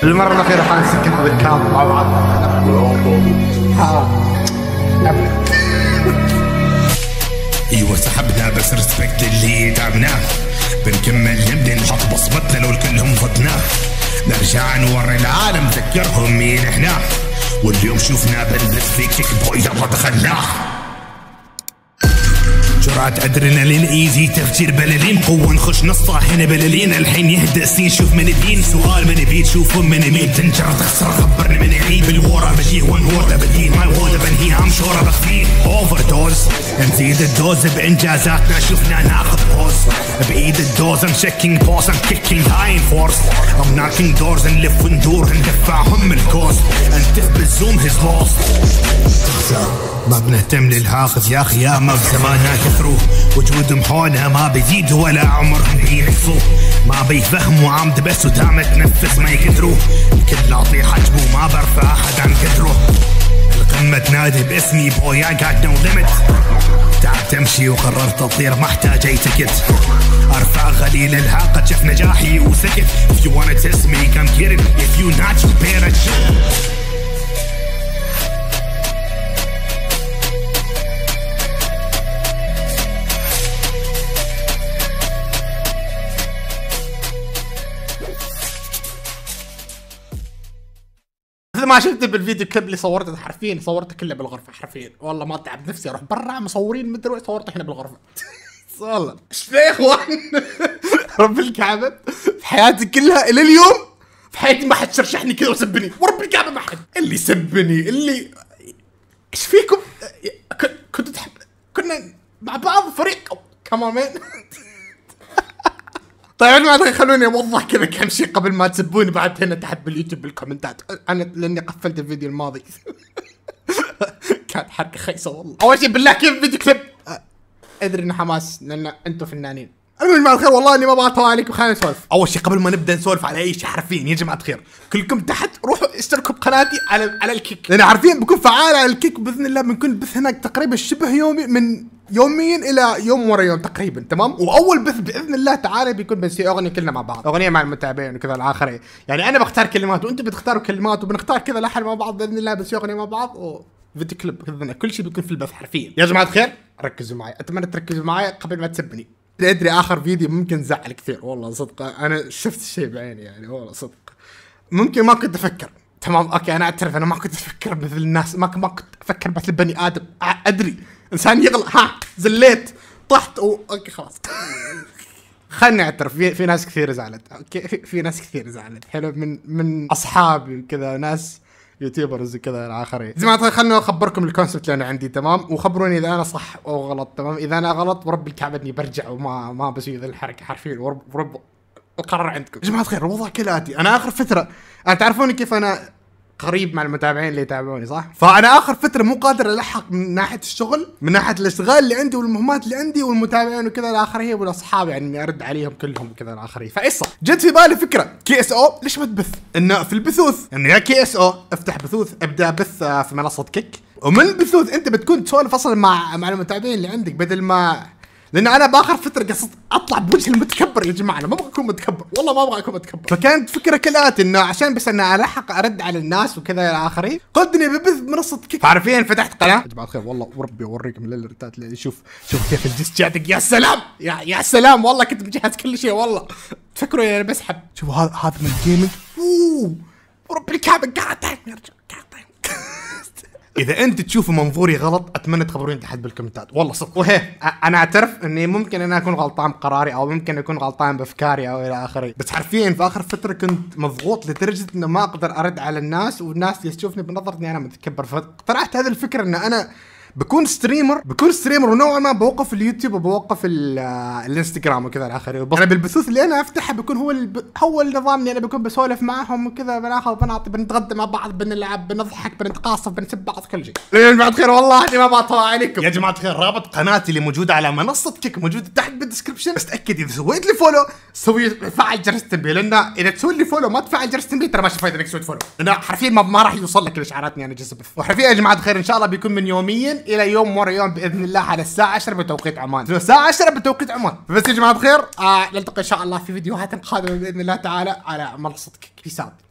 المرة الأخيرة حنسكن بالكامب مع بعض. ايوه سحبنا بس ريسبكت للي تعبناه، بنكمل نبدي نحط بصمتنا لو الكلهم ضدناه، نرجع نوري العالم نذكرهم مين احنا، واليوم شوفنا بنبث في كيك بوي يلا دخلناه. جرعة ادرينالين ايزي تفجير بلالين، قوة نخش نصها هنا بلالين، الحين يهدأ السين شوف من الدين، سؤال من بيت شوفوا من مين، تنجر تخسر خبرني من يعيب الورا بجي ونور ذا بدين ماي وورد بنهي عم شورة بخفيه اوفر دوز، نزيد الدوز بانجازاتنا شفنا ناخذ بوز، بايد الدوز ام شيكينج بوس ام كيكينج هاي فورس، ام ناكينج دورز نلف وندور ندفعهم الكوست، انتف بالزوم هيز لوست. ما بنهتم للهاخذ يا اخي يا ما بزماننا كثروا، وجودهم هون ما بيزيد ولا عمرهم بينقصوا، ما بيفهموا عمد بس ودام تنفس ما يكثروا، الكل لاطي حجبه ما برفع احد عن قدره، القمة تنادي باسمي بويا قاعد نو ليمت، تعب تمشي وقررت تطير ما احتاج اي تكت، ارفع غليل الهاقة شف نجاحي وسكت، if you wanna test me come get it if you not you better shoot. مثل ما شفت بالفيديو كليب اللي صورته حرفيا صورته كله بالغرفه حرفيا، والله ما تعب نفسي اروح برا مصورين مدري وين، صورته هنا بالغرفه. والله ايش في يا اخوان؟ رب الكعبه في حياتي كلها الى اليوم في حياتي ما حد شرشحني كذا وسبني، ورب الكعبه ما حد اللي سبني اللي ايش فيكم؟ كنتوا كنا مع بعض فريق كمان. طيب يا جماعة خلوني اوضح كذا كم شيء قبل ما تسبوني بعد هنا تحت باليوتيوب بالكومنتات، انا لاني قفلت الفيديو الماضي. كانت حركة خيسة والله. اول شيء بالله كيف فيديو كليب؟ ادري انه حماس لان انتم فنانين. المهم يا جماعة الخير والله اني ما ابغى اطول عليكم، خلينا نسولف. اول شيء قبل ما نبدا نسولف على اي شيء حرفيا يا جماعة الخير كلكم تحت روحوا اشتركوا بقناتي على الكيك، لان حرفيا بكون فعال على الكيك باذن الله، بنكون بث هناك تقريبا شبه يومي من يوميا الى يوم ورا يوم تقريبا تمام، واول بث باذن الله تعالى بيكون بنسوي اغنيه كلنا مع بعض، اغنيه مع المتابعين وكذا الاخرين، يعني انا بختار كلمات وانتم بتختاروا كلمات وبنختار كذا لحن مع بعض باذن الله، بنسوي اغنيه مع بعض وفيديو كليب باذن كل شيء بيكون في البث حرفيا. يا جماعه الخير ركزوا معي، اتمنى تركزوا معي قبل ما تسبني. ادري اخر فيديو ممكن زعل كثير والله صدق، انا شفت الشيء بعيني يعني والله صدق، ممكن ما كنت افكر تمام اوكي انا اعترف انا ما كنت افكر مثل الناس، ما كنت افكر مثل البني ادم، ادري انسان يغلط زليت طحت اوكي خلاص. خلني اعترف في ناس كثير زعلت اوكي، في ناس كثير زعلت حلو من اصحابي وكذا ناس يوتيوبرز وكذا الاخرين. زي ما خلنا اخبركم الكونسبت اللي انا عندي تمام، وخبروني اذا انا صح او غلط تمام، اذا انا غلط ورب الكعبه اني برجع وما بسوي ذي الحركه حرفيا، ورب القرار عندكم. يا جماعه الخير الوضع كالاتي، انا اخر فتره تعرفوني كيف انا قريب مع المتابعين اللي يتابعوني صح؟ فانا اخر فتره مو قادر الحق من ناحيه الشغل، من ناحيه الاشتغال اللي عندي والمهمات اللي عندي والمتابعين وكذا الاخرين والاصحاب، يعني اني ارد عليهم كلهم كذا الاخرين. فايش جت في بالي فكره كي اس او ليش ما تبث؟ انه في البثوث انه يا كي اس او افتح بثوث، ابدا بث في منصه كيك، ومن البثوث انت بتكون تسولف اصلا مع المتابعين اللي عندك، بدل ما لان انا باخر فتره قصدت اطلع بوجه المتكبر يا جماعه، انا ما ابغى اكون متكبر والله ما ابغى اكون متكبر. فكانت فكره كالاتي انه عشان بس انا الحق ارد على الناس وكذا الى اخره، قلت اني ببث منصه كيك. فعارفين فتحت قناه يا جماعه الخير والله وربي اوريكم الليرتات اللي شوف كيف الجستاتك، يا سلام يا سلام والله كنت مجهز كل شيء والله، تفكروا انا بسحب شوفوا هذا من الجيمنج ورب الكعبه قاعد يرجع اذا انت تشوفوا منظوري غلط اتمنى تخبروني تحت بالكومنتات والله صدق. وهي انا اعترف اني ممكن انا اكون غلطان بقراري او ممكن اكون غلطان بافكاري او الى اخره، بس حرفيا في اخر فتره كنت مضغوط لدرجه انه ما اقدر ارد على الناس، والناس تشوفني بنظره اني انا متكبر، فاقترحت هذه الفكره ان انا بكون ستريمر ونوعا ما بوقف اليوتيوب وبوقف الانستغرام وكذا الاخر، انا بالبثوث اللي انا افتحها بيكون هو النظام اللي انا بكون بسولف معهم وكذا، بناخذ بنعطي بنتغدى مع بعض بنلعب بنضحك بنتقاصف بنسب بعض كل شيء. يا جماعه الخير والله اني ما بطلع عليكم يا جماعه الخير، رابط قناتي اللي موجوده على منصه كيك موجوده تحت بالدسكربشن، بس تاكد اذا سويت لي فولو سوي فعل جرس التنبيه، لان اذا تسوي لي فولو ما تفعل جرس التنبيه ترى ما في فايده انك تسوي فولو، لان حرفيا ما راح يوصل لك الاشعارات اني انا جالس ابث. وحرفيا يا جماعه الخير ان شاء الله بيكون من يوميا الى يوم ورا يوم باذن الله على الساعه 10 بتوقيت عمان، الساعه 10 بتوقيت عمان. بس يا جماعه الخير نلتقي ان شاء الله في فيديوهات قادمه باذن الله تعالى على منصه كيك.